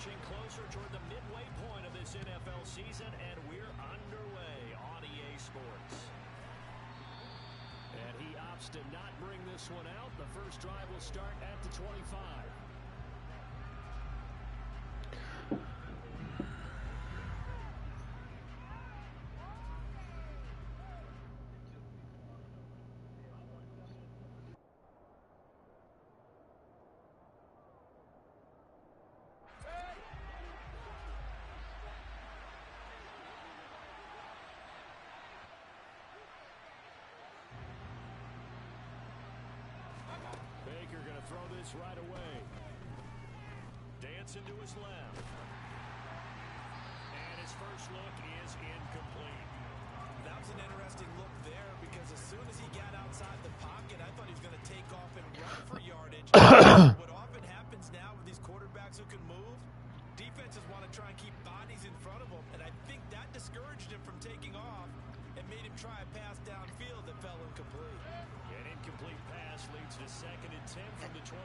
inching closer toward the midway point of this NFL season, and we're underway on EA Sports. And he opts to not bring this one out. The first drive will start at the 25. Baker going to throw this right away. Dancing to his left. And his first look is incomplete. That was an interesting look there because as soon as he got outside the pocket, I thought he was going to take off and run for yardage. What often happens now with these quarterbacks who can move, defenses want to try and keep bodies in front of them, and I think that discouraged him from taking off and made him try a pass downfield that fell incomplete. An incomplete pass leads to 2nd and 10 from the 25.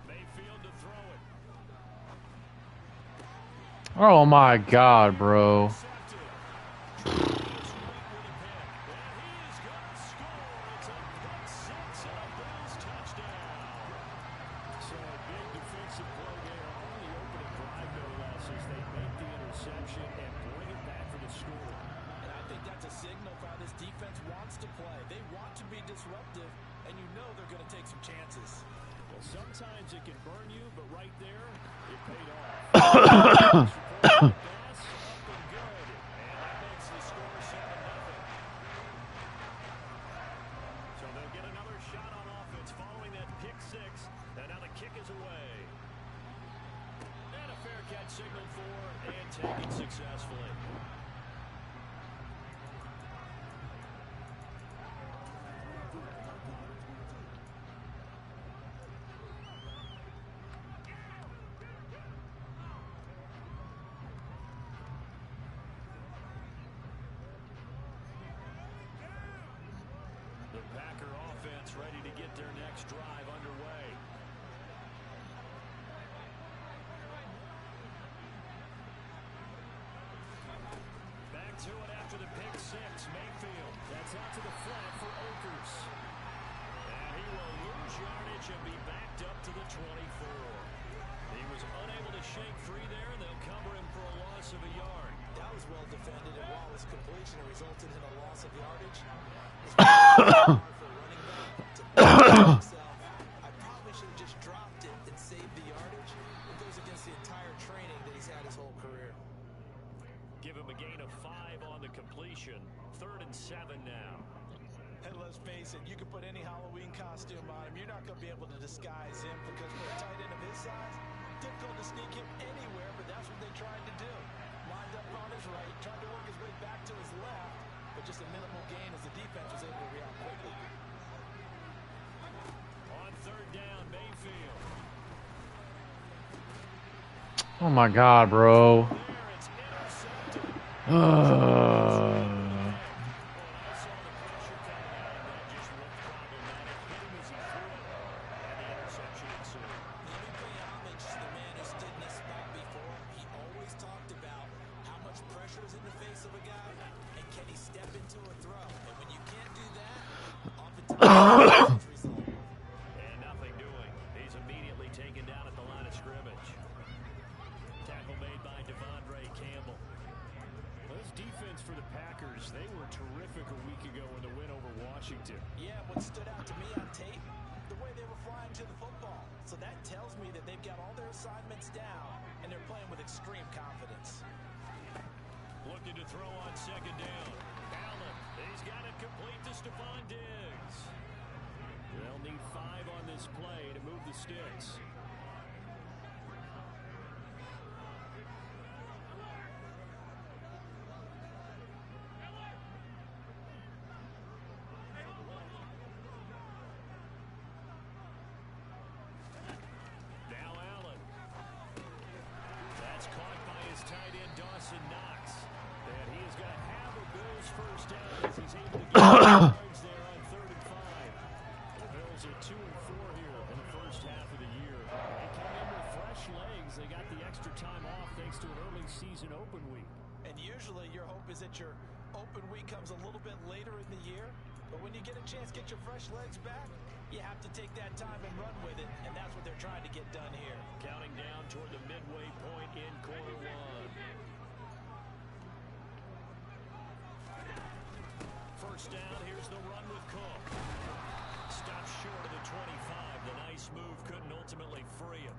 Mayfield to throw it. Oh my God, bro. Sometimes it can burn you, but right there, it paid off. So they'll get another shot on offense following that pick six. And now the kick is away. And a fair catch signaled for and taken successfully. Packer offense ready to get their next drive underway. Back to it after the pick six. Mayfield. That's out to the flat for Oakers. And he will lose yardage and be backed up to the 24. He was unable to shake free there, and they'll cover him for a loss of a yard. That was well defended, and while his completion resulted in a loss of yardage, I probably should have just dropped it and saved the yardage. It goes against the entire training that he's had his whole career. Give him a gain of 5 on the completion. 3rd and 7 now. And let's face it, you can put any Halloween costume on him. You're not going to be able to disguise him because for a tight end of his size, difficult to sneak him anywhere, but that's what they tried to do. Lined up on his right, tried to work his way back to his left, but just a minimal gain as the defense was able to react quickly. On 3rd down, Mayfield. Oh my God, bro. And nothing doing. He's immediately taken down at the line of scrimmage. Tackle made by Devondre Campbell. Well, this defense for the Packers, they were terrific a week ago in the win over Washington. Yeah, what stood out to me on tape, the way they were flying to the football. So that tells me that they've got all their assignments down, and they're playing with extreme confidence. Looking to throw on 2nd down. Allen, he's got it complete to Stephon Diggs. They'll need 5 on this play to move the sticks. Now Allen. as he's able to get yards there on 3rd and 5. The Bills are 2-4 here in the first half of the year. They come in with fresh legs. They got the extra time off thanks to an early season open week. And usually your hope is that your open week comes a little bit later in the year. But when you get a chance to get your fresh legs back, you have to take that time and run with it. And that's what they're trying to get done here. Counting down toward the midway point in quarter one. First down, here's the run with Cook. Stops short of the 25. The nice move couldn't ultimately free him.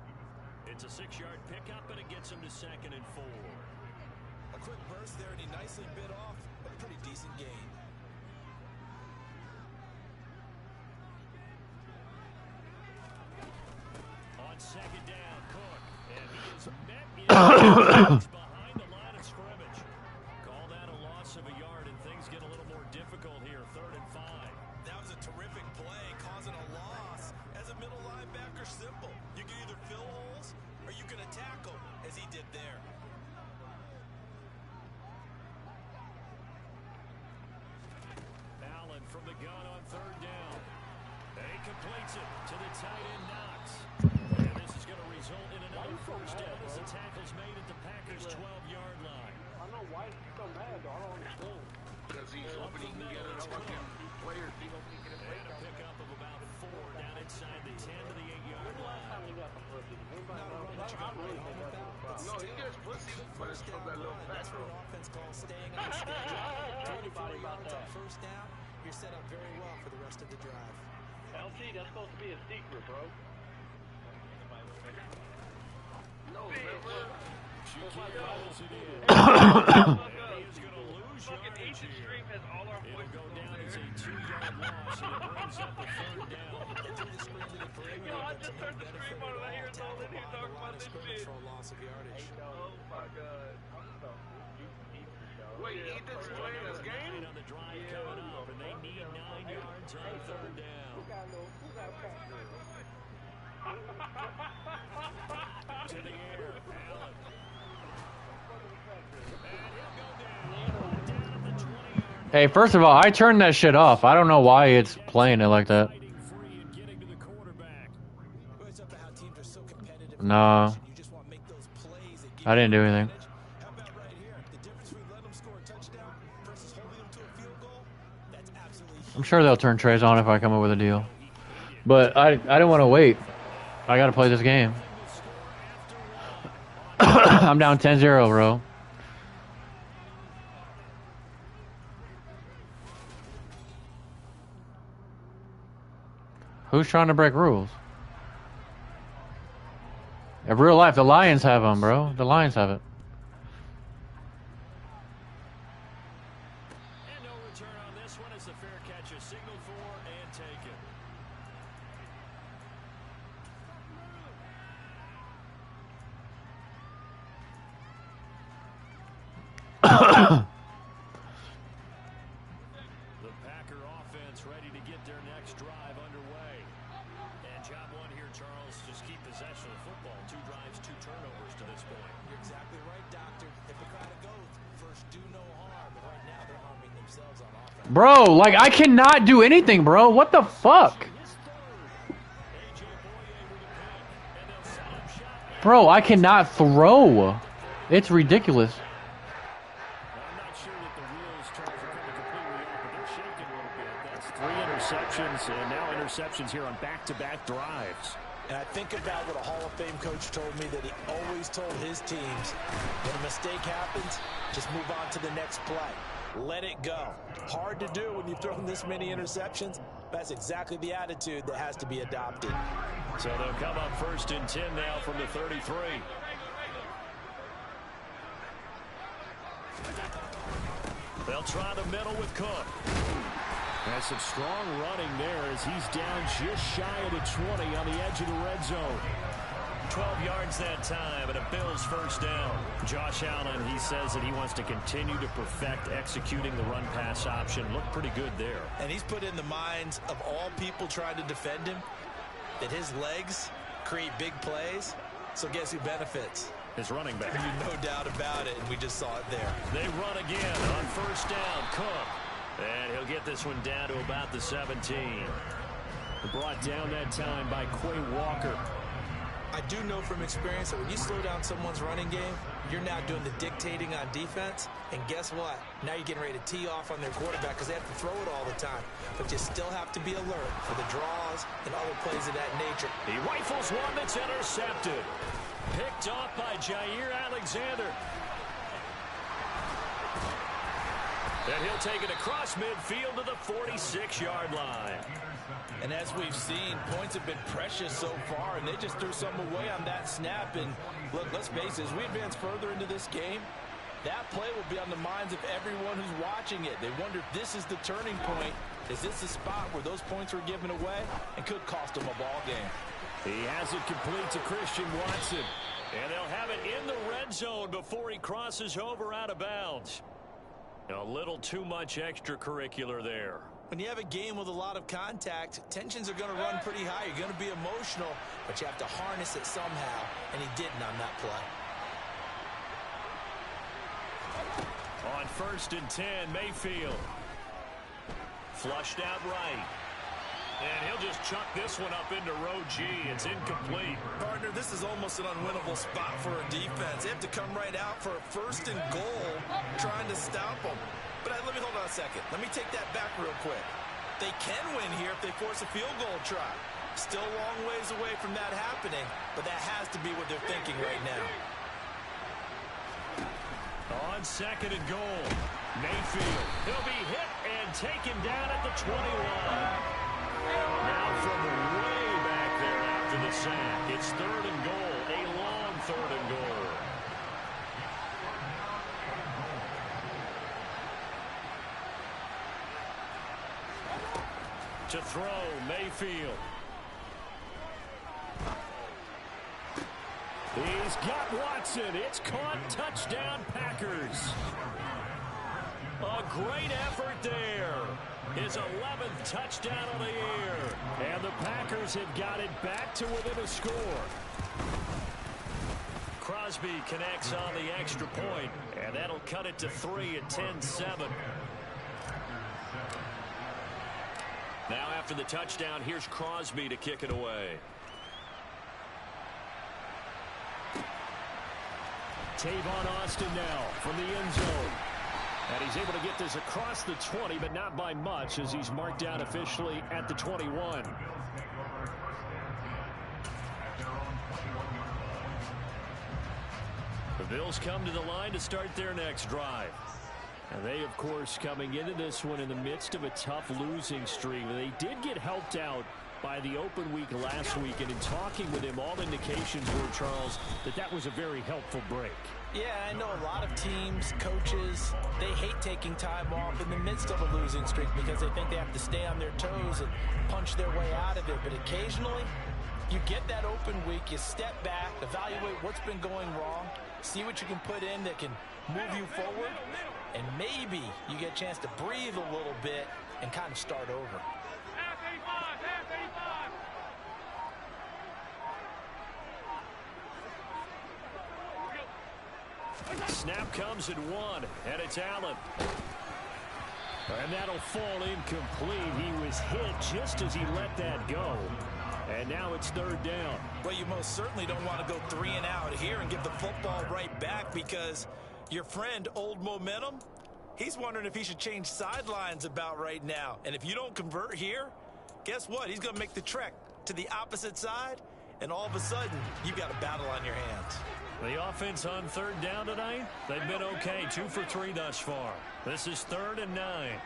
It's a 6-yard pickup, and it gets him to 2nd and 4. A quick burst there, and he nicely bit off a pretty decent gain. On 2nd down, Cook. And he is met in behind the line of scrimmage. Call that a loss of a yard, and things get a little more difficult here. 3rd and 5. That was a terrific play, causing a loss. As a middle linebacker, simple. You can either fill holes or you can attack them, as he did there. Allen from the gun on 3rd down. And he completes it to the tight end, Knox. And this is going to result in another first down as the tackle's made at the Packers' 12-yard line. I know why he's so mad, though. I don't understand. Because he's hoping he can get it up against these players. He hopes he can get And a pickup of about 4 down inside the 10 to the 8-yard line. How many got the pussy? Anybody know? I really think that's No, he gets pussy, but it's from that little That's fat what girl. an offense calls staying on the schedule. 24 about yards on that. first down. You're set up very well for the rest of the drive. LT, that's supposed to be a secret, bro. No, never. Shaquille rolls it in. He is going to lose yardage here. It'll go down as a 2-yard loss, and it brings up the 3rd down. Yo, I just heard the scream on it. I hear all the dudes talking about this shit. For a loss of yardage. Oh my god. Wait, Ethan's playing this game? On the drive coming up, and they need 9 yards on 3rd down. To the air, Allen. And he'll go down. Down at the 20-yard. Hey, first of all, I turned that shit off. I don't know why it's playing it like that. Fighting free and getting to the quarterback. It's up to how teams are so competitive. No. You just want to make those plays that give I didn't you do the anything. advantage. How about right here? The difference between letting them score a touchdown versus holding them to a field goal? That's absolutely I'm sure they'll turn trays on if I come up with a deal. But I didn't want to wait. I got to play this game. I'm down 10-0, bro. Who's trying to break rules? In real life, the Lions have them, bro. The Lions have it. And no return on this one as the fair catch is signaled for and taken. The Packer offense ready to get their next drive underway. And job one here, Charles, just keep possession of the football. 2 drives, 2 turnovers to this point. You're exactly right, Doctor. Hippocratic oath. First, do no harm. But right now, they're harming themselves on offense. Bro, like, I cannot do anything, bro. What the fuck? His 3rd. A.J. Boye with a pick. And they'll set him shot. Bro, I cannot throw. It's ridiculous. I'm not sure that the wheels, Charles, are coming completely off, but they're shaking a little bit. That's 3 interceptions, and now interceptions here on back-to-back drives. And I think about what a Hall of Fame coach told me, that he always told his teams, when a mistake happens, just move on to the next play. Let it go. Hard to do when you've thrown this many interceptions. That's exactly the attitude that has to be adopted. So they'll come up 1st and 10 now from the 33. They'll try the middle with Cook. That's some strong running there as he's down just shy of the 20 on the edge of the red zone. 12 yards that time, and a Bills first down. Josh Allen, he says that he wants to continue to perfect executing the run-pass option. Looked pretty good there. And he's put in the minds of all people trying to defend him that his legs create big plays. So guess who benefits? His running back. No doubt about it, and we just saw it there. They run again on first down. Cook. And he'll get this one down to about the 17. Brought down that time by Quay Walker. I do know from experience that when you slow down someone's running game, you're now doing the dictating on defense. And guess what? Now you're getting ready to tee off on their quarterback because they have to throw it all the time. But you still have to be alert for the draws and other plays of that nature. He rifles one that's intercepted. Picked off by Jair Alexander. And he'll take it across midfield to the 46-yard line. And as we've seen, points have been precious so far, and they just threw some away on that snap. And look, let's face it, as we advance further into this game, that play will be on the minds of everyone who's watching it. They wonder if this is the turning point. Is this the spot where those points were given away and could cost them a ball game? He has it complete to Christian Watson. And they'll have it in the red zone before he crosses over out of bounds. A little too much extracurricular there. When you have a game with a lot of contact, tensions are going to run pretty high. You're going to be emotional, but you have to harness it somehow, and he didn't on that play. On 1st and 10, Mayfield. Flushed out right. And he'll just chuck this one up into row G. It's incomplete. Partner, this is almost an unwinnable spot for a defense. They have to come right out for a 1st and goal, trying to stop them. But let me hold on a second. Let me take that back real quick. They can win here if they force a field goal try. Still a long ways away from that happening, but that has to be what they're thinking right now. On 2nd and goal, Mayfield. He'll be hit and taken down at the 21. Now from way back there after the sack, it's 3rd and goal, a long 3rd and goal. To throw, Mayfield. He's got Watson. It's caught. Touchdown, Packers. A great effort there. His 11th touchdown of the year. And the Packers have got it back to within a score. Crosby connects on the extra point, and that'll cut it to 3 at 10-7. Now after the touchdown, here's Crosby to kick it away. Tavon Austin now from the end zone. And he's able to get this across the 20, but not by much as he's marked down officially at the 21. The Bills come to the line to start their next drive. And they, of course, coming into this one in the midst of a tough losing streak. They did get helped out by the open week last week, and in talking with him, all indications were, Charles, that was a very helpful break. Yeah, I know a lot of teams, coaches, they hate taking time off in the midst of a losing streak because they think they have to stay on their toes and punch their way out of it. But occasionally, you get that open week, you step back, evaluate what's been going wrong, see what you can put in that can move you forward, and maybe you get a chance to breathe a little bit and kind of start over. Snap comes at 1, and it's Allen. And that'll fall incomplete. He was hit just as he let that go. And now it's 3rd down. Well, you most certainly don't want to go 3 and out here and get the football right back because your friend, Old Momentum, he's wondering if he should change sidelines about right now. And if you don't convert here, guess what? He's going to make the trek to the opposite side, and all of a sudden, you've got a battle on your hands. The offense on 3rd down tonight, they've been okay, 2 for 3 thus far. This is 3rd and 9.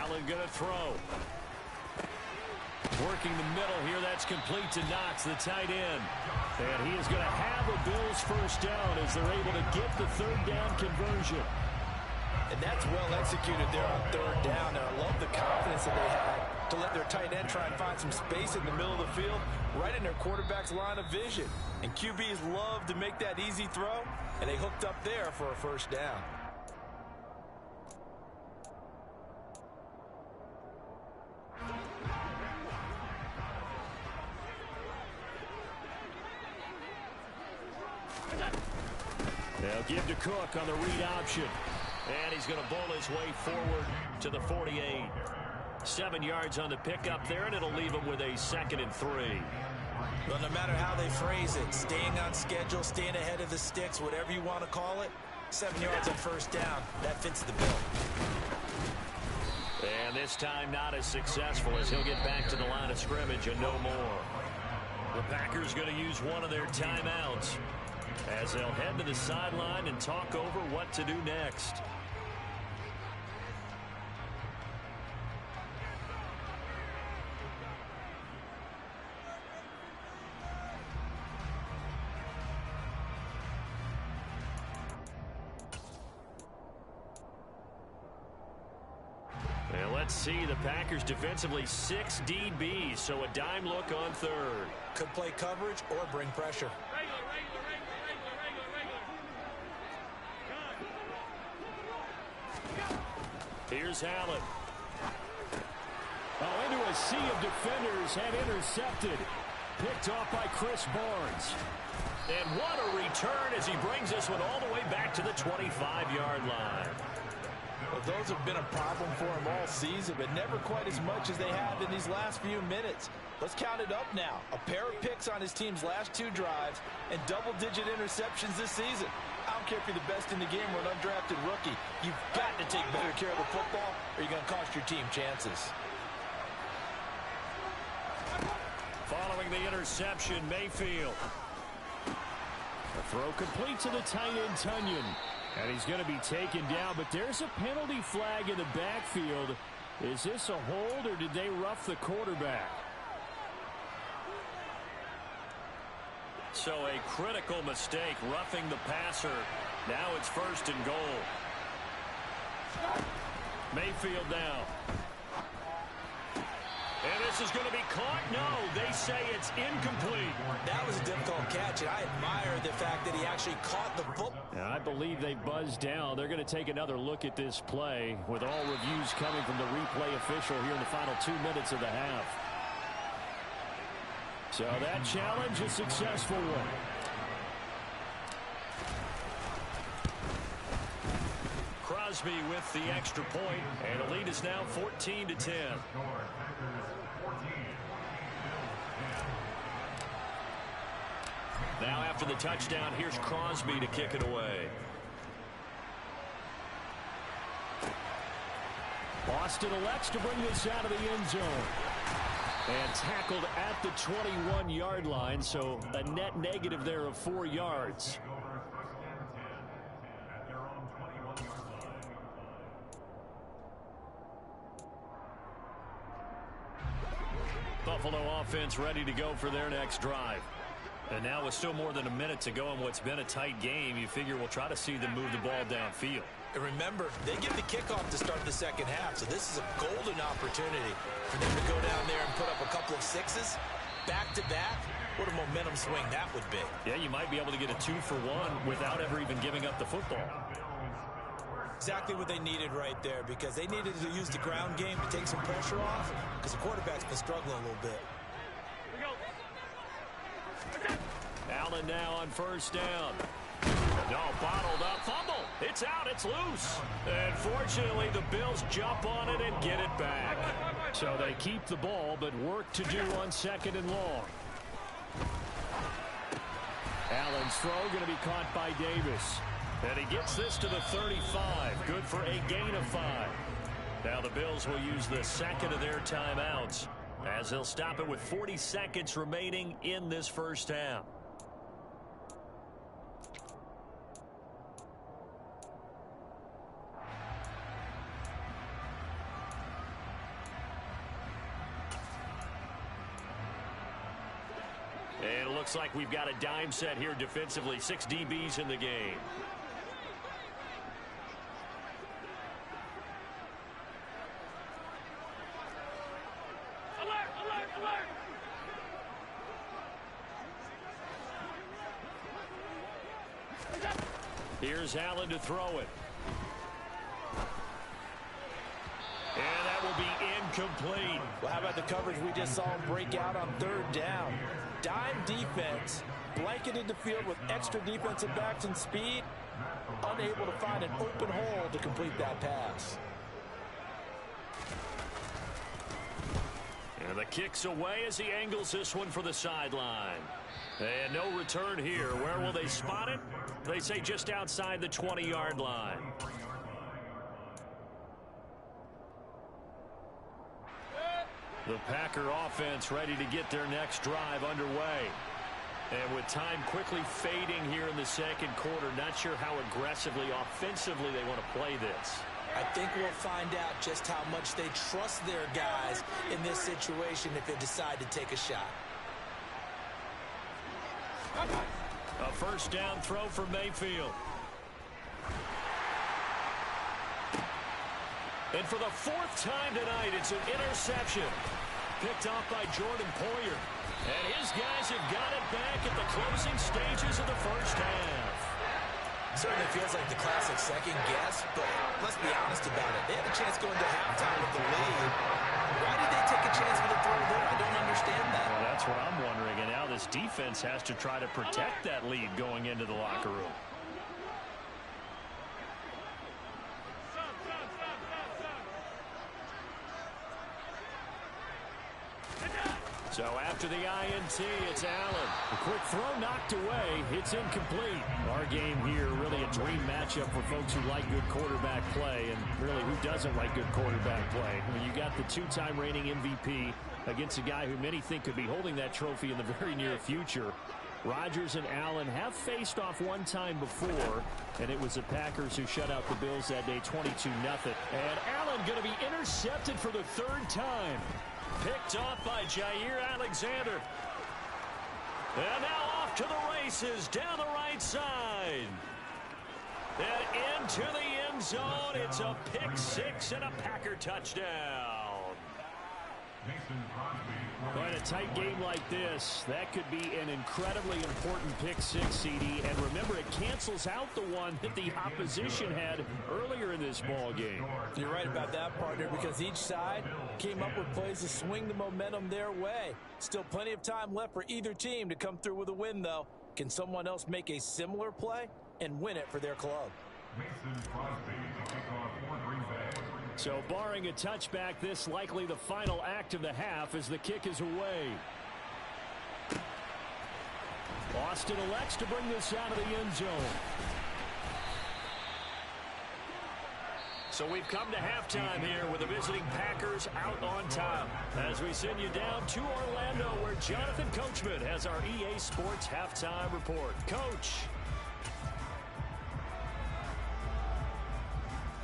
Allen going to throw. Working the middle here, that's complete to Knox, the tight end. And he is going to have a Bills first down as they're able to get the 3rd down conversion. And that's well executed there on 3rd down. And I love the confidence that they had to let their tight end try and find some space in the middle of the field, right in their quarterback's line of vision. And QBs love to make that easy throw, and they hooked up there for a first down. They'll give to Cook on the read option. And he's going to bowl his way forward to the 48. 7 yards on the pickup there, and it'll leave him with a 2nd and 3. Well, no matter how they phrase it, staying on schedule, staying ahead of the sticks, whatever you want to call it, 7 yards on first down, that fits the bill. And this time not as successful as he'll get back to the line of scrimmage and no more. The Packers going to use one of their timeouts as they'll head to the sideline and talk over what to do next. And let's see, the Packers defensively 6 DBs, so a dime look on third. Could play coverage or bring pressure. Here's Allen. Oh, into a sea of defenders and intercepted. Picked off by Chris Barnes. And what a return as he brings this one all the way back to the 25-yard line. Well, those have been a problem for him all season, but never quite as much as they have in these last few minutes. Let's count it up now. A pair of picks on his team's last 2 drives and double-digit interceptions this season. I don't care if you're the best in the game or an undrafted rookie. You've got to take better care of the football or you're going to cost your team chances. Following the interception, Mayfield. A throw complete to the tight end, Tunyon. And he's going to be taken down, but there's a penalty flag in the backfield. Is this a hold, or did they rough the quarterback? So a critical mistake, roughing the passer. Now it's 1st and goal. Mayfield now. And this is going to be caught. No, they say it's incomplete. That was a difficult catch, and I admire the fact that he actually caught the football. And I believe they buzzed down. They're going to take another look at this play with all reviews coming from the replay official here in the final 2 minutes of the half. So that challenge, a successful one. Crosby with the extra point, and the lead is now 14-10. Now after the touchdown, here's Crosby to kick it away. Boston elects to bring this out of the end zone. And tackled at the 21-yard line, so a net negative there of 4 yards. Buffalo offense ready to go for their next drive. And now with still more than a minute to go in what's been a tight game, you figure we'll try to see them move the ball downfield. And remember, they get the kickoff to start the second half, so this is a golden opportunity for them to go down there and put up a couple of 6s back-to-back. What a momentum swing that would be. Yeah, you might be able to get a 2-for-1 without ever even giving up the football. Exactly what they needed right there, because they needed to use the ground game to take some pressure off, because the quarterback's been struggling a little bit. Allen now on 1st down. No, bottled up, fumble. It's out, it's loose. And fortunately, the Bills jump on it and get it back. So they keep the ball, but work to do on 2nd and long. Allen's throw going to be caught by Davis. And he gets this to the 35. Good for a gain of 5. Now the Bills will use the 2nd of their timeouts as they'll stop it with 40 seconds remaining in this first half. And it looks like we've got a dime set here defensively. 6 DBs in the game. Alert, alert, alert! Here's Allen to throw it. And that will be incomplete. Well, how about the coverage we just saw him break out on 3rd down? dime defense blanketed the field with extra defensive backs and speed, unable to find an open hole to complete that pass. And the kick's away as he angles this one for the sideline. And no return here. Where will they spot it? They say just outside the 20-yard line. The Packer offense ready to get their next drive underway. And with time quickly fading here in the second quarter, not sure how aggressively, offensively they want to play this. I think we'll find out just how much they trust their guys in this situation if they decide to take a shot. A first down throw for Mayfield. And for the fourth time tonight, it's an interception. Picked off by Jordan Poyer. And his guys have got it back at the closing stages of the first half. Certainly feels like the classic second guess, but let's be honest about it. They had a chance going to halftime with the lead. Why did they take a chance with a throw there? I don't understand that. Well, that's what I'm wondering. And now this defense has to try to protect that lead going into the locker room. So after the INT, it's Allen. A quick throw knocked away. It's incomplete. Our game here, really a dream matchup for folks who like good quarterback play, and really who doesn't like good quarterback play. When you got the two-time reigning MVP against a guy who many think could be holding that trophy in the very near future. Rodgers and Allen have faced off one time before, and it was the Packers who shut out the Bills that day 22-0. And Allen going to be intercepted for the third time. Picked off by Jair Alexander. And now off to the races down the right side. And into the end zone. It's a pick six and a Packer touchdown. But a tight game like this, that could be an incredibly important pick six, CD. And remember, it cancels out the one that the opposition had earlier in this ball game. You're right about that, partner, because each side came up with plays to swing the momentum their way. Still plenty of time left for either team to come through with a win, though. Can someone else make a similar play and win it for their club? So barring a touchback, this likely the final act of the half as the kick is away. Austin elects to bring this out of the end zone. So we've come to halftime here with the visiting Packers out on top. As we send you down to Orlando, where Jonathan Coachman has our EA Sports halftime report. Coach.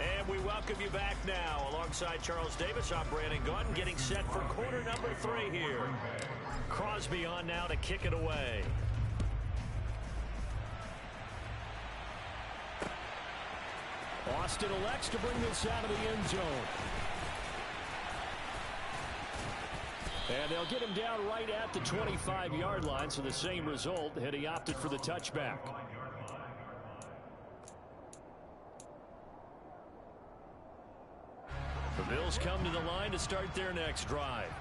And we welcome you back now. Alongside Charles Davis, I'm Brandon Gunn, getting set for quarter number 3 here. Crosby on now to kick it away. Austin elects to bring this out of the end zone. And they'll get him down right at the 25-yard line, so the same result had he opted for the touchback. The Bills come to the line to start their next drive.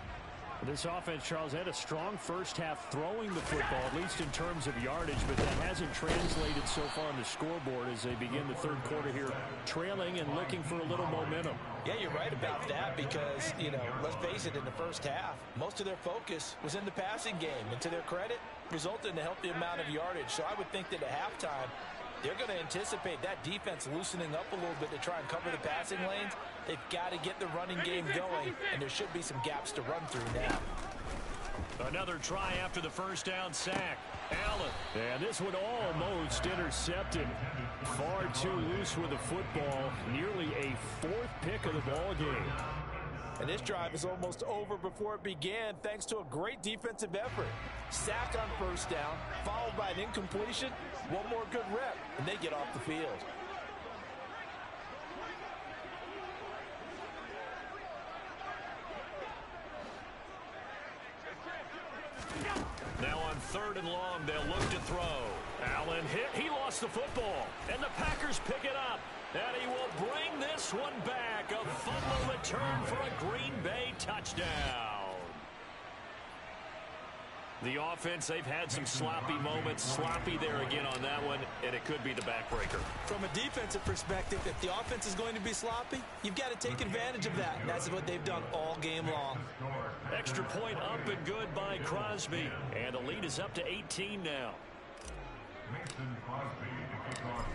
This offense, Charles, had a strong first half throwing the football, at least in terms of yardage, but that hasn't translated so far on the scoreboard as they begin the third quarter here, trailing and looking for a little momentum. Yeah, you're right about that because, you know, let's face it, in the first half, most of their focus was in the passing game, and to their credit, resulted in a healthy amount of yardage. So I would think that at halftime, they're going to anticipate that defense loosening up a little bit to try and cover the passing lanes. They've got to get the running game going, and there should be some gaps to run through now. Another try after the first down sack. Allen. And this one almost intercepted. Far too loose with the football. Nearly a fourth pick of the ball game. And this drive is almost over before it began thanks to a great defensive effort. Sack on first down, followed by an incompletion. One more good rep, and they get off the field. Now on third and long, they'll look to throw. Allen hit. He lost the football. And the Packers pick it up. And he will bring this one back. A fumble return for a Green Bay touchdown. The offense, they've had some sloppy moments. Sloppy there again on that one, and it could be the backbreaker. From a defensive perspective, if the offense is going to be sloppy, you've got to take advantage of that. And that's what they've done all game long. Extra point up and good by Crosby. And the lead is up to 18 now.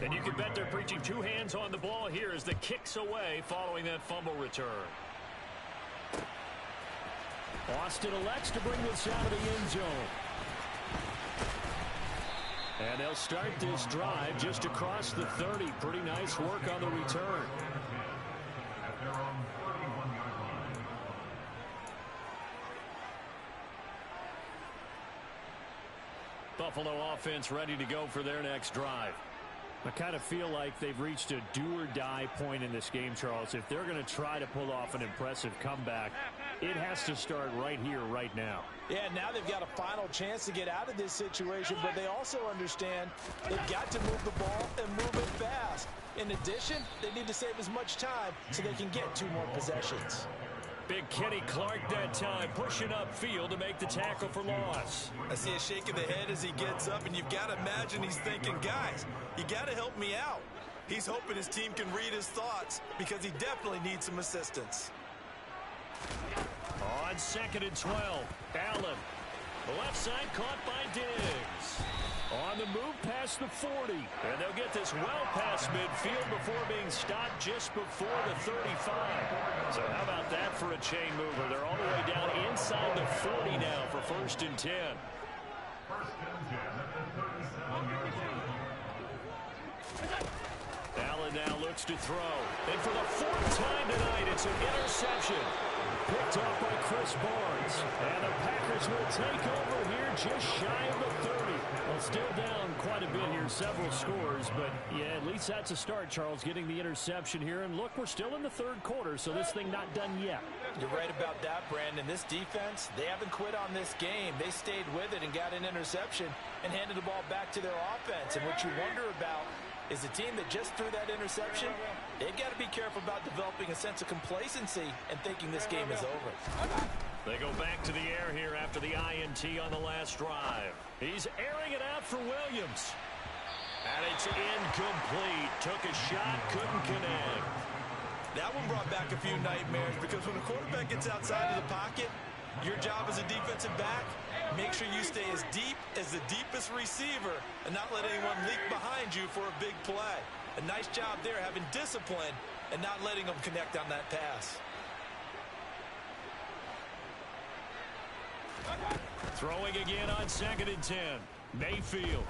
And you can bet they're preaching two hands on the ball here as the kick's away following that fumble return. Austin elects to bring this out of the end zone. And they'll start this drive just across the 30. Pretty nice work on the return. Buffalo offense ready to go for their next drive. I kind of feel like they've reached a do-or-die point in this game, Charles. If they're going to try to pull off an impressive comeback, it has to start right here, right now. Yeah, now they've got a final chance to get out of this situation, but they also understand they've got to move the ball and move it fast. In addition, they need to save as much time so they can get 2 more possessions. Big Kenny Clark that time, pushing upfield to make the tackle for loss. I see a shake of the head as he gets up, and you've got to imagine he's thinking, guys, you got to help me out. He's hoping his team can read his thoughts because he definitely needs some assistance. On 2nd and 12, Allen. The left side caught by Diggs. On the move past the 40. And they'll get this well past midfield before being stopped just before the 35. So how about that for a chain mover? They're all the way down inside the 40 now for 1st and 10. Allen now looks to throw. And for the 4th time tonight, it's an interception. Picked up by Chris Barnes. And the Packers will take over here just shy of the 30. Well, still down quite a bit here, several scores. But, yeah, at least that's a start, Charles, getting the interception here. And, look, we're still in the 3rd quarter, so this thing not done yet. You're right about that, Brandon. This defense, they haven't quit on this game. They stayed with it and got an interception and handed the ball back to their offense. And what you wonder about is the team that just threw that interception, they've got to be careful about developing a sense of complacency and thinking this game is over. They go back to the air here after the INT on the last drive. He's airing it out for Williams. And it's incomplete. Took a shot, couldn't connect. That one brought back a few nightmares because when a quarterback gets outside of the pocket, your job as a defensive back, make sure you stay as deep as the deepest receiver and not let anyone leak behind you for a big play. A nice job there having discipline and not letting them connect on that pass. Throwing again on 2nd and 10. Mayfield.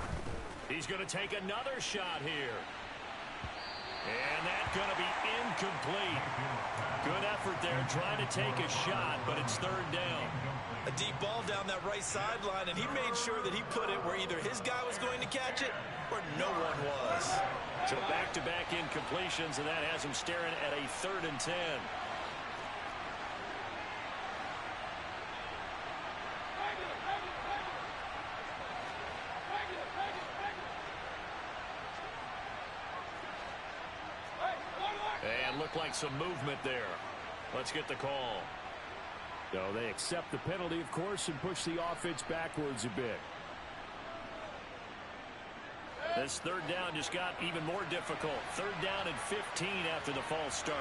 He's going to take another shot here. And that's going to be incomplete. Good effort there trying to take a shot, but it's 3rd down. A deep ball down that right sideline, and he made sure that he put it where either his guy was going to catch it or no one was. So back-to-back incompletions, and that has him staring at a 3rd and 10. And looked like some movement there. Let's get the call. So they accept the penalty, of course, and push the offense backwards a bit. This 3rd down just got even more difficult. 3rd down and 15 after the false start.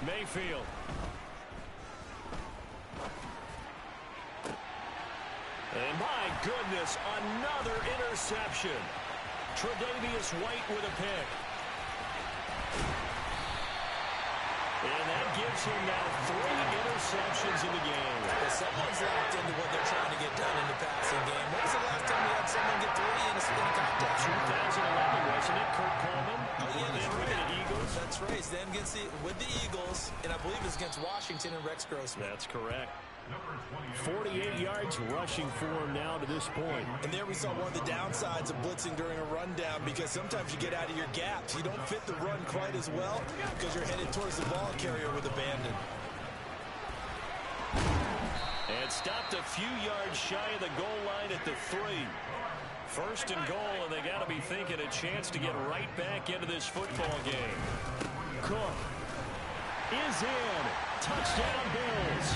Mayfield. And my goodness, another interception. Tre'Davious White with a pick. And that gives him now 3 interceptions in the game. Well, someone's locked into what they're trying to get done in the passing game. When was the last time we had someone get 3 in a contest? 2011, wasn't it? Kurt Coleman. Oh, yeah, that's with right. the Eagles. That's right. Then with the Eagles, and I believe it's against Washington and Rex Grossman. That's correct. 48 yards rushing for him now to this point. And there we saw one of the downsides of blitzing during a rundown, because sometimes you get out of your gaps. You don't fit the run quite as well because you're headed towards the ball carrier with abandon. And stopped a few yards shy of the goal line at the 3. First and goal, and they got to be thinking a chance to get right back into this football game. Cook is in. Touchdown, Bills.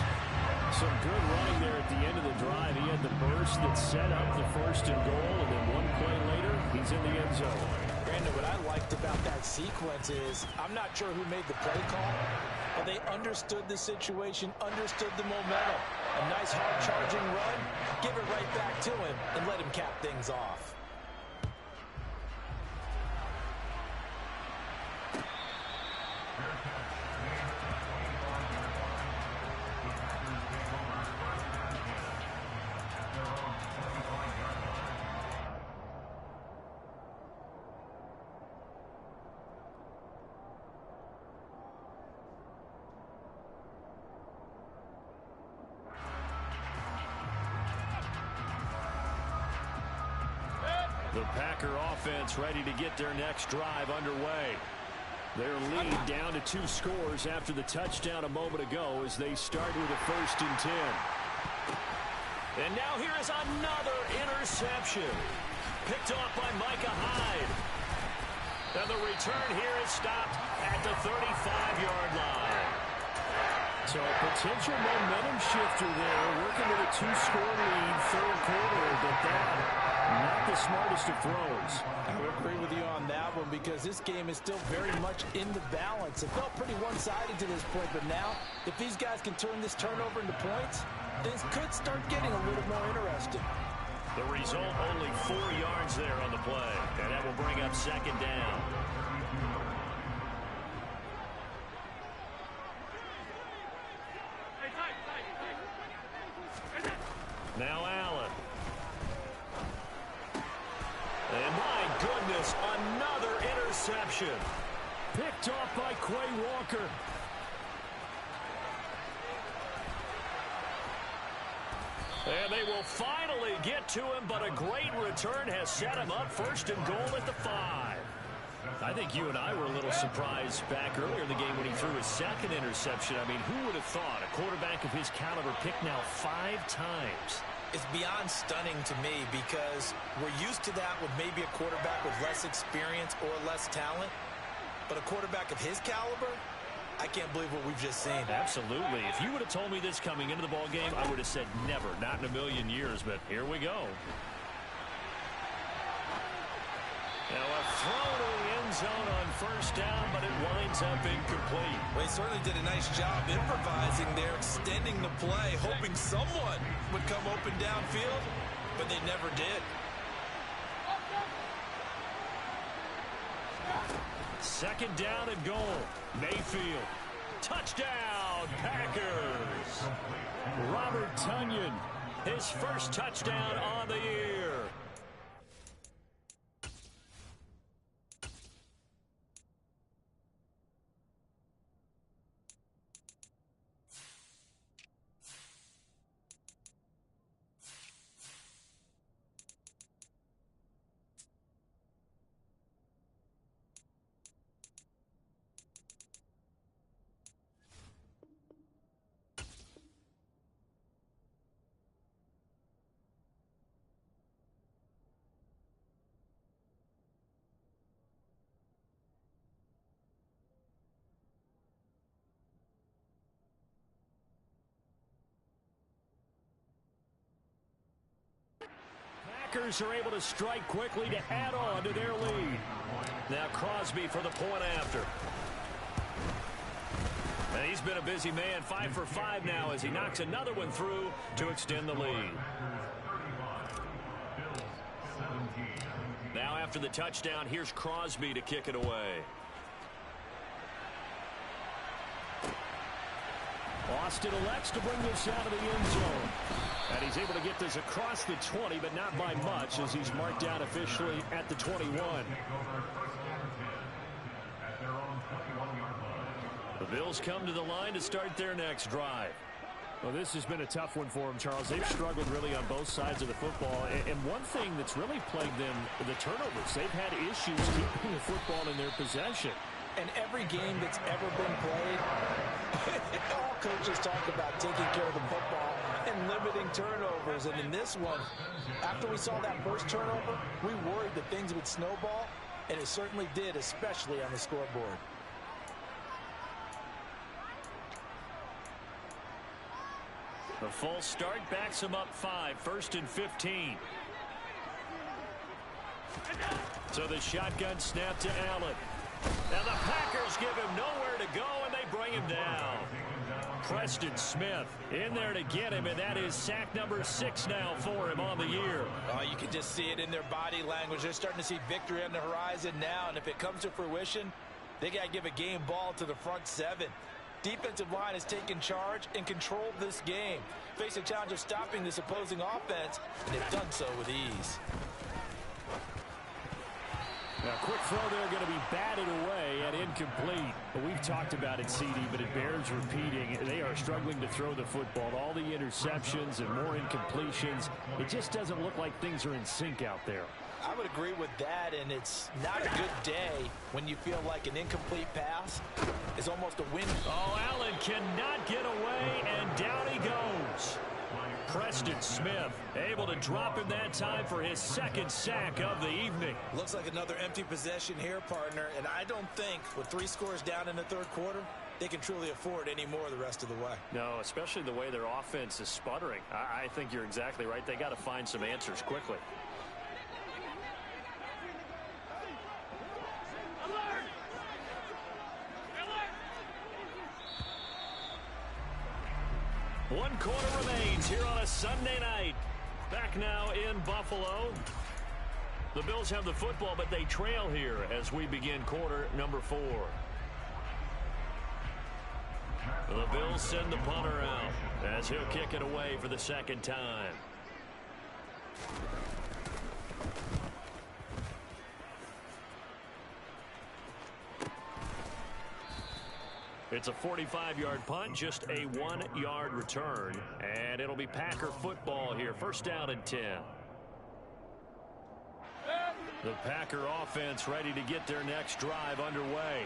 Some good running there at the end of the drive. He had the burst that set up the first and goal, and then one play later, he's in the end zone. Brandon, what I liked about that sequence is I'm not sure who made the play call, but they understood the situation, understood the momentum. A nice hard charging run, give it right back to him, and let him cap things off. The Packer offense ready to get their next drive underway. Their lead down to 2 scores after the touchdown a moment ago as they start with a 1st and 10. And now here is another interception. Picked off by Micah Hyde. And the return here is stopped at the 35-yard line. So a potential momentum shifter there, working with a 2-score lead, 3rd quarter, but that not the smartest of throws. I would agree with you on that one because this game is still very much in the balance. It felt pretty one-sided to this point, but now if these guys can turn this turnover into points, things could start getting a little more interesting. The result, only 4 yards there on the play, and that will bring up 2nd down. Now Allen. And my goodness, another interception. Picked off by Quay Walker. And they will finally get to him, but a great return has set him up 1st and goal at the 5. I think you and I were a little surprised back earlier in the game when he threw his 2nd interception. I mean, who would have thought a quarterback of his caliber picked now 5 times? It's beyond stunning to me because we're used to that with maybe a quarterback with less experience or less talent. But a quarterback of his caliber, I can't believe what we've just seen. Absolutely. If you would have told me this coming into the ball game, I would have said never, not in a million years. But here we go. Now a throw to the end zone on 1st down, but it winds up incomplete. Well, he certainly did a nice job improvising there, extending the play, hoping someone would come open downfield, but they never did. 2nd down and goal. Mayfield. Touchdown, Packers. Robert Tonyan, his 1st touchdown on the year. Packers are able to strike quickly to add on to their lead. Now Crosby for the point after. And he's been a busy man, 5 for 5 now as he knocks another one through to extend the lead. Now after the touchdown, here's Crosby to kick it away. Austin elects to bring this out of the end zone. And he's able to get this across the 20, but not by much as he's marked down officially at the 21. The Bills come to the line to start their next drive. Well, this has been a tough one for them, Charles. They've struggled really on both sides of the football. And one thing that's really plagued them, the turnovers. They've had issues keeping the football in their possession. And every game that's ever been played, all coaches talk about taking care of the football and limiting forcing turnovers. And in this one, after we saw that first turnover, we worried that things would snowball, and it certainly did, especially on the scoreboard. The false start backs him up 5, 1st and 15. So the shotgun snap to Allen. Now the Packers give him nowhere to go, and they bring him down. Preston Smith in there to get him, and that is sack number 6 now for him on the year. Oh, you can just see it in their body language. They're starting to see victory on the horizon now, and if it comes to fruition, they got to give a game ball to the front 7. Defensive line has taken charge and controlled this game. Face a challenge of stopping this opposing offense, and they've done so with ease. Now, quick throw there going to be batted away and incomplete. But we've talked about it, CD, but it bears repeating. They are struggling to throw the football. All the interceptions and more incompletions. It just doesn't look like things are in sync out there. I would agree with that, and it's not a good day when you feel like an incomplete pass is almost a win. Oh, Allen cannot get away, and down he goes. Preston Smith able to drop him that time for his 2nd sack of the evening. Looks like another empty possession here, partner, and I don't think with 3 scores down in the 3rd quarter, they can truly afford any more the rest of the way. No, especially the way their offense is sputtering. I think you're exactly right. They got to find some answers quickly. One quarter remains here on a Sunday night. Back now in Buffalo. The Bills have the football, but they trail here as we begin quarter number 4. The Bills send the punter out as he'll kick it away for the 2nd time. It's a 45-yard punt, just a 1-yard return, and it'll be Packer football here. 1st down and 10. The Packer offense ready to get their next drive underway.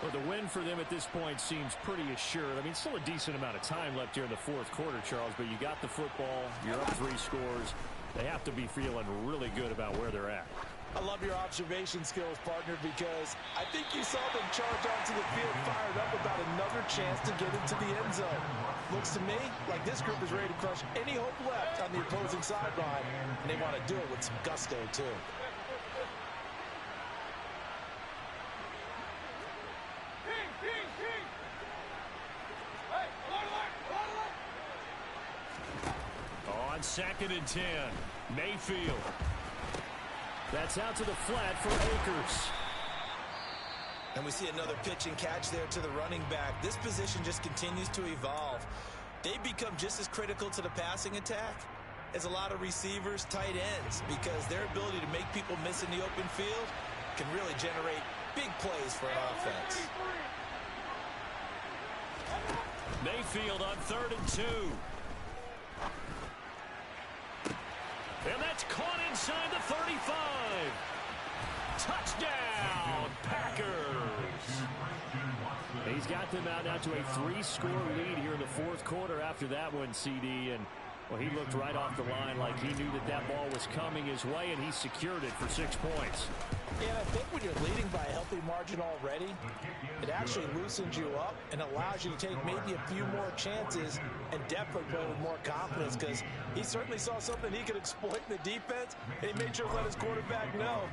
Well, the win for them at this point seems pretty assured. I mean, still a decent amount of time left here in the 4th quarter, Charles, but you got the football, you're up 3 scores. They have to be feeling really good about where they're at. I love your observation skills, partner, because I think you saw them charge onto the field fired up about another chance to get into the end zone. Looks to me like this group is ready to crush any hope left on the opposing sideline, and they want to do it with some gusto, too. On 2nd and 10, Mayfield. That's out to the flat for Akers. And we see another pitch and catch there to the running back. This position just continues to evolve. They become just as critical to the passing attack as a lot of receivers, tight ends, because their ability to make people miss in the open field can really generate big plays for an offense. Mayfield on 3rd and 2. And that's caught inside the 35. Touchdown, Packers. He's got them out now to a 3-score lead here in the 4th quarter after that one, CD. And, well, he looked right off the line like he knew that that ball was coming his way, and he secured it for 6 points. And I think when you're leading by a healthy margin already, it actually loosens you up and allows you to take maybe a few more chances and definitely play with more confidence, because he certainly saw something he could exploit in the defense, and he made sure to let his quarterback know,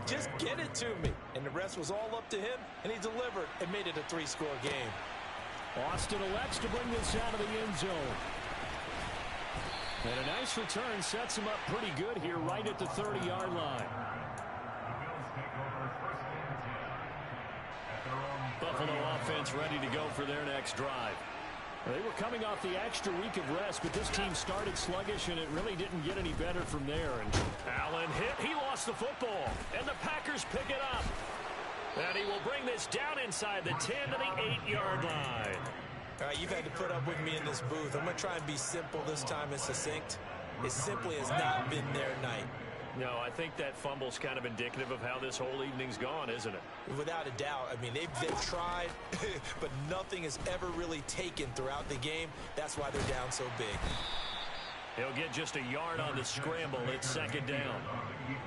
just get it to me. And the rest was all up to him, and he delivered and made it a 3-score game. Austin elects to bring this out of the end zone. And a nice return sets him up pretty good here right at the 30-yard line. Buffalo offense ready to go for their next drive. They were coming off the extra week of rest, but this team started sluggish, and it really didn't get any better from there. And Allen hit. He lost the football, and the Packers pick it up. And he will bring this down inside the 10 to the 8-yard line. All right, you've had to put up with me in this booth. I'm going to try and be simple this time and succinct. It simply has not been their night. No, I think that fumble's kind of indicative of how this whole evening's gone, isn't it? Without a doubt. I mean, they've tried, but nothing has ever really taken throughout the game. That's why they're down so big. He'll get just a yard on the scramble. It's second down.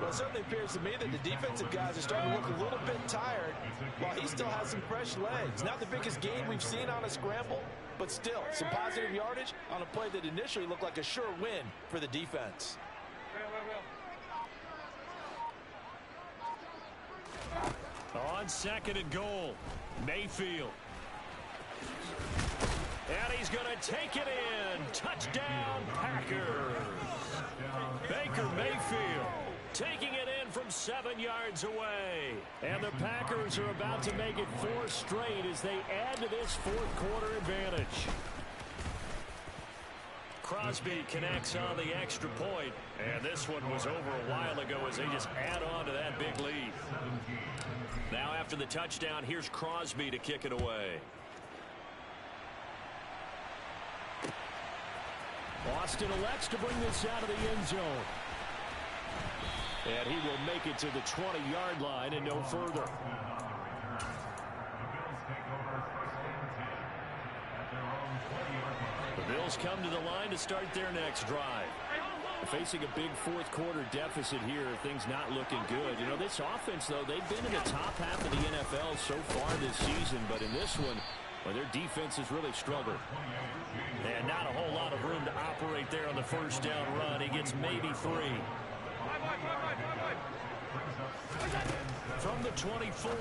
Well, it certainly appears to me that the defensive guys are starting to look a little bit tired while he still has some fresh legs. Not the biggest gain we've seen on a scramble, but still some positive yardage on a play that initially looked like a sure win for the defense. On second and goal, Mayfield. And he's going to take it in. Touchdown, Packers. Baker Mayfield taking it in from 7 yards away. And the Packers are about to make it 4 straight as they add to this fourth quarter advantage. Crosby connects on the extra point. And this one was over a while ago as they just add on to that big lead. Now after the touchdown, here's Crosby to kick it away. Austin elects to bring this out of the end zone. And he will make it to the 20-yard line and no further. The Bills come to the line to start their next drive. Facing a big fourth quarter deficit here, things not looking good. You know, this offense, though, they've been in the top half of the NFL so far this season, but in this one, well, their defense has really struggled. And not a whole lot of room to operate there on the first down run. He gets maybe 3. From the 24,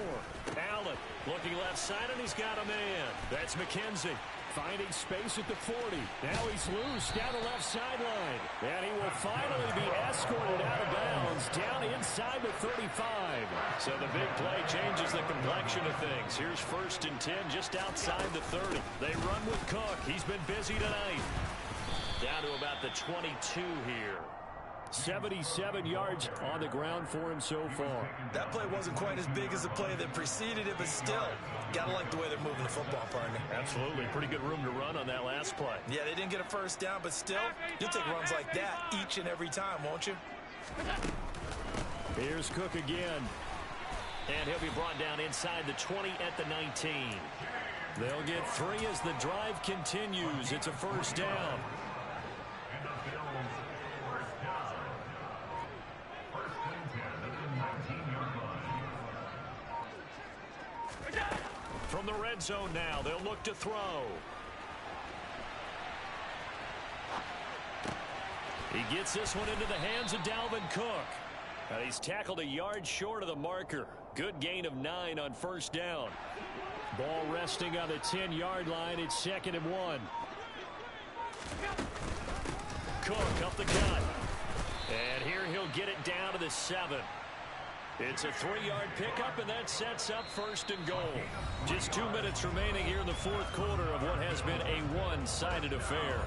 Allen looking left side, and he's got a man. That's McKenzie. Finding space at the 40. Now he's loose down the left sideline. And he will finally be escorted out of bounds down inside the 35. So the big play changes the complexion of things. Here's 1st and 10 just outside the 30. They run with Cook. He's been busy tonight. Down to about the 22 here. 77 yards on the ground for him so far. That play wasn't quite as big as the play that preceded it, but still, gotta like the way they're moving the football, partner. Absolutely. Pretty good room to run on that last play. Yeah, they didn't get a first down, but still, you'll take runs like that each and every time, won't you? Here's Cook again. And he'll be brought down inside the 20 at the 19. They'll get 3 as the drive continues. It's a first down. From the red zone now, they'll look to throw. He gets this one into the hands of Dalvin Cook. And he's tackled a yard short of the marker. Good gain of 9 on first down. Ball resting on the 10-yard line. It's 2nd and 1. Cook up the cut. And here he'll get it down to the 7. It's a 3-yard pickup, and that sets up 1st and goal. Just 2 minutes remaining here in the fourth quarter of what has been a one-sided affair.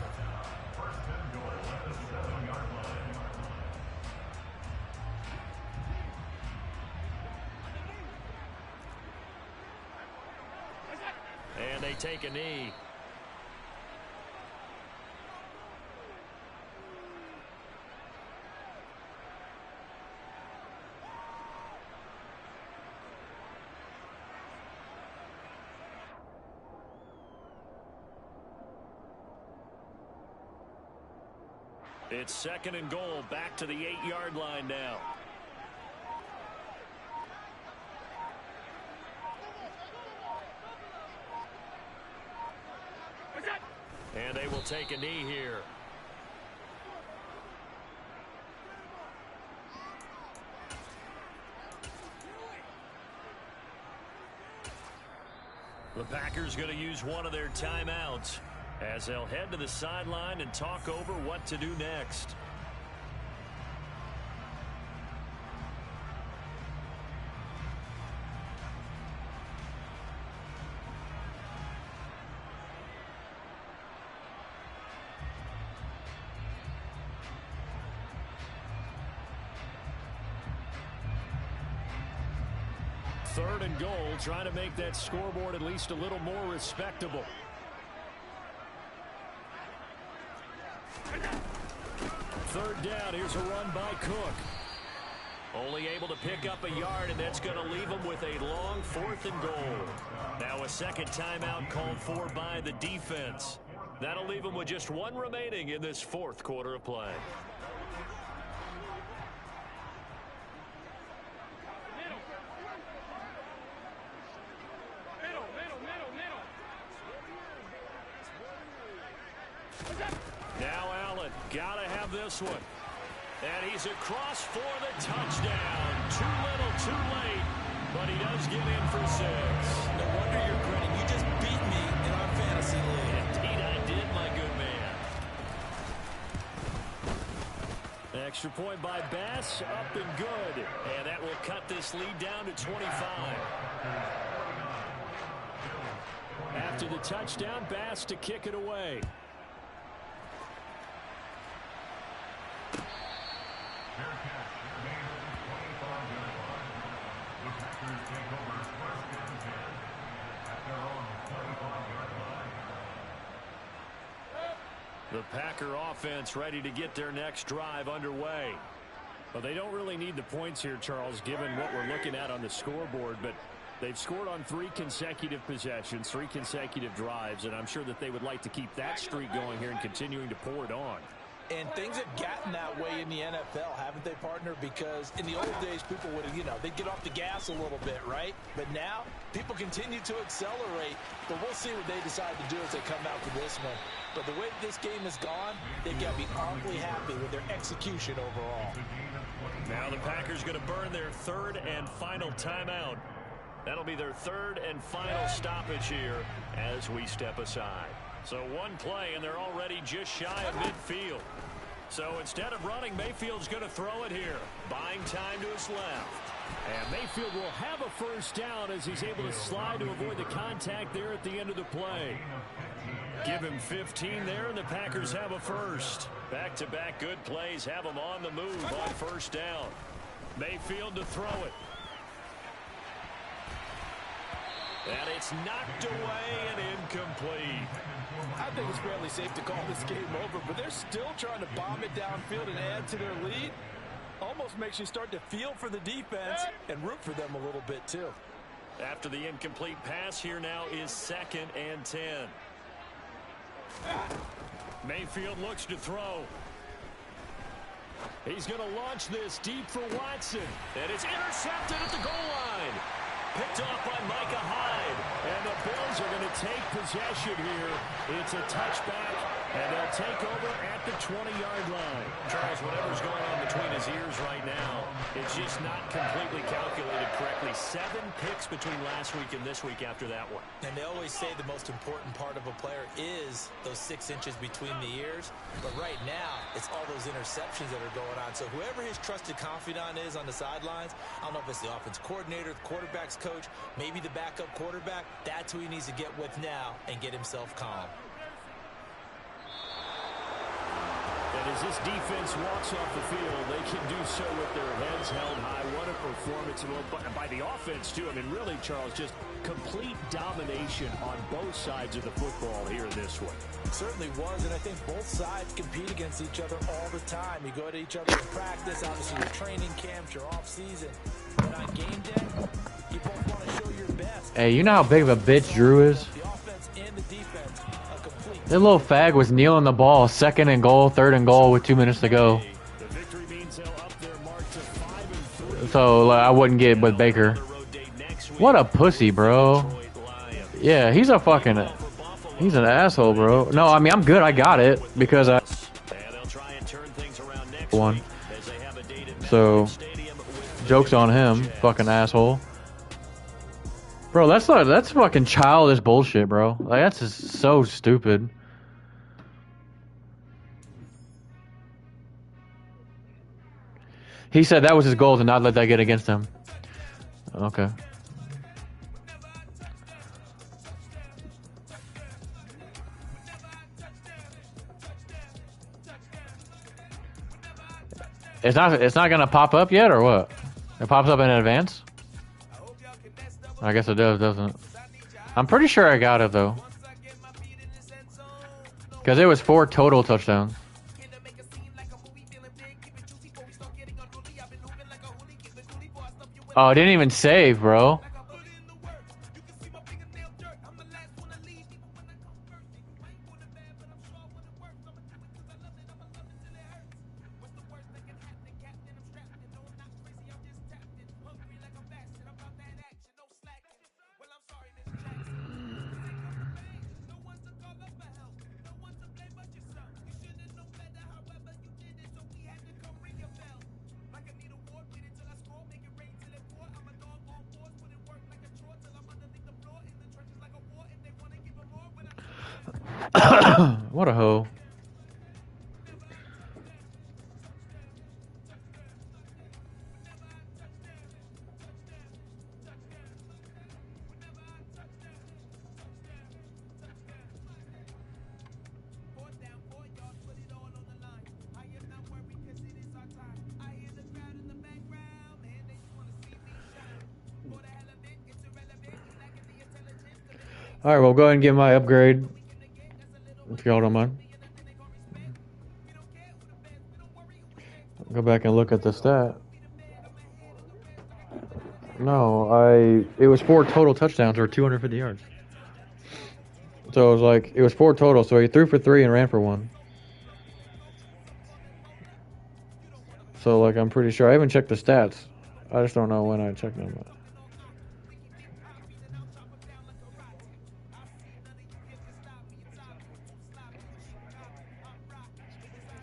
And they take a knee. It's 2nd and goal, back to the 8-yard line now. And they will take a knee here. The Packers going to use one of their timeouts as they'll head to the sideline and talk over what to do next. Third and goal, trying to make that scoreboard at least a little more respectable. Third down, here's a run by Cook. Only able to pick up a yard, and that's going to leave him with a long 4th and goal. Now a second timeout called for by the defense. That'll leave them with just one remaining in this fourth quarter of play. Now Allen, gotta have this one. And he's across for the touchdown. Too little, too late, but he does get in for 6. No wonder you're grinning. You just beat me in our fantasy league. Indeed I did, my good man. Extra point by Bass, up and good. And that will cut this lead down to 25. After the touchdown, Bass to kick it away. The Packer offense ready to get their next drive underway. Well, they don't really need the points here, Charles, given what we're looking at on the scoreboard, but they've scored on 3 consecutive possessions, 3 consecutive drives, and I'm sure that they would like to keep that streak going here and continuing to pour it on. And things have gotten that way in the NFL, haven't they, partner? Because in the old days, people would, they'd get off the gas a little bit, right? But now, people continue to accelerate. But we'll see what they decide to do as they come out for this one. But the way this game has gone, they've got to be awfully happy with their execution overall. Now the Packers going to burn their 3rd and final timeout. That'll be their 3rd and final stoppage here as we step aside. So one play, and they're already just shy of midfield. So instead of running, Mayfield's going to throw it here. Buying time to his left. And Mayfield will have a first down as he's able to slide to avoid the contact there at the end of the play. Give him 15 there, and the Packers have a first. Back-to-back good plays have them on the move on first down. Mayfield to throw it. And it's knocked away and incomplete. I think it's fairly safe to call this game over, but they're still trying to bomb it downfield and add to their lead. Almost makes you start to feel for the defense and root for them a little bit, too. After the incomplete pass, here now is 2nd and 10. Mayfield looks to throw. He's going to launch this deep for Watson. And it's intercepted at the goal line. Picked off by Micah Hyde. And the Bills are going to take possession here. It's a touchback, and they'll take over at the 20-yard line. Charles, whatever's going on between his ears right now, it's just not completely calculated correctly. 7 picks between last week and this week after that one. And they always say the most important part of a player is those 6 inches between the ears. But right now, it's all those interceptions that are going on. So whoever his trusted confidant is on the sidelines, I don't know if it's the offense coordinator, the quarterback's coach, maybe the backup quarterback, that's who he needs to get with now and get himself calm. And as this defense walks off the field, they can do so with their heads held high. What a performance by the offense, too. I mean, really, Charles, just complete domination on both sides of the football here in this one. It certainly was, and I think both sides compete against each other all the time. You go to each other in practice, obviously your training camps, your off-season. But on game day, you both want to show your best. Hey, you know how big of a bitch Drew is? The offense and the defense, a complete. That little fag was kneeling the ball, 2nd and goal, 3rd and goal with 2 minutes to go. The victory means they'll up their mark to 5 and 3. So I wouldn't get with Baker. What a pussy, bro. Yeah, he's an asshole, bro. No, I mean, I'm good. I got it because I won. So, joke's on him, fucking asshole. Bro, that's fucking childish bullshit, bro. Like, that's just so stupid. He said that was his goal, to not let that get against him. Okay. It's not gonna pop up yet, or what? It pops up in advance? I guess it does, doesn't it? I'm pretty sure I got it though. Because it was 4 total touchdowns. Oh, it didn't even save, bro. What a hoe. All right, well, go ahead and get my upgrade, if y'all don't mind. Go back and look at the stat. No, it was 4 total touchdowns or 250 yards. So it was 4 total. So he threw for 3 and ran for 1. So I'm pretty sure I haven't checked the stats. I just don't know when I checked them.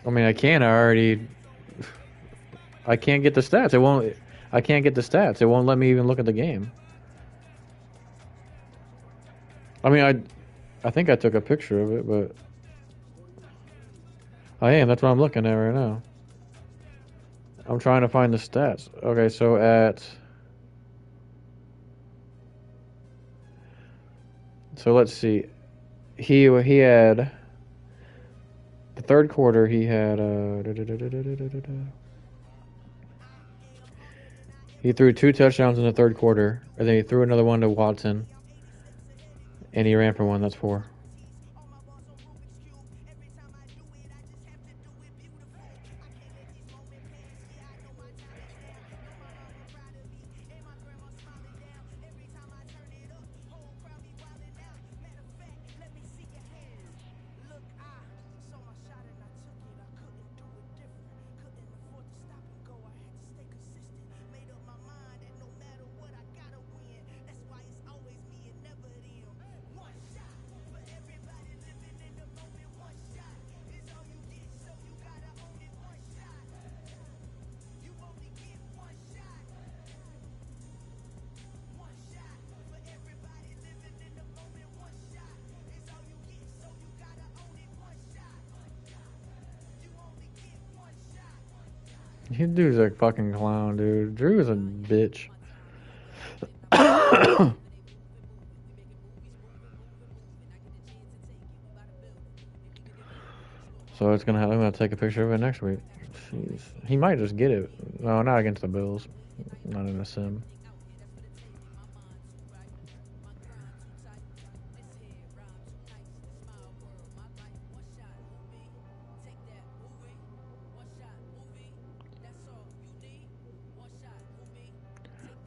I mean, I can't get the stats. I can't get the stats. It won't let me even look at the game. I mean, I think I took a picture of it, but I am. That's what I'm looking at right now. I'm trying to find the stats. Okay, so let's see. He had the third quarter. He had he threw 2 touchdowns in the third quarter, and then he threw another one to Watson, and he ran for 1. That's 4. He dude's a fucking clown, dude. Drew is a bitch. So I'm gonna take a picture of it next week. Jeez. He might just get it. No, not against the Bills. Not in a sim.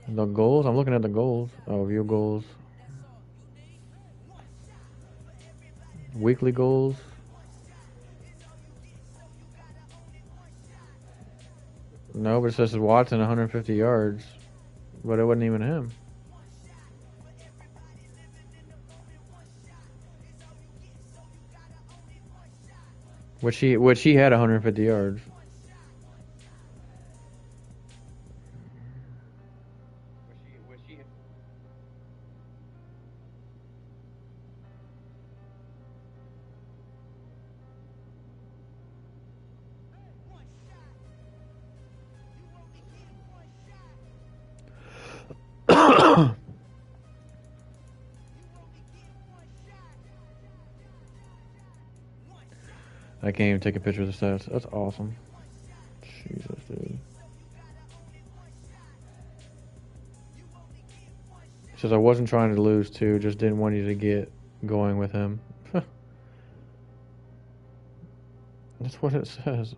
The goals? I'm looking at the goals. Oh, view goals. Weekly goals. No, but it says Watson 150 yards. But it wasn't even him. Which he had 150 yards. I can't even take a picture of the stats. That's awesome. Jesus, dude. Says I wasn't trying to lose too, just didn't want you to get going with him. That's what it says.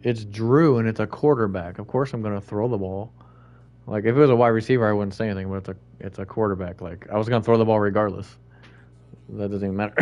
It's Drew and it's a quarterback. Of course I'm going to throw the ball. Like, if it was a wide receiver, I wouldn't say anything, but it's a quarterback. Like, I was going to throw the ball regardless. That doesn't even matter.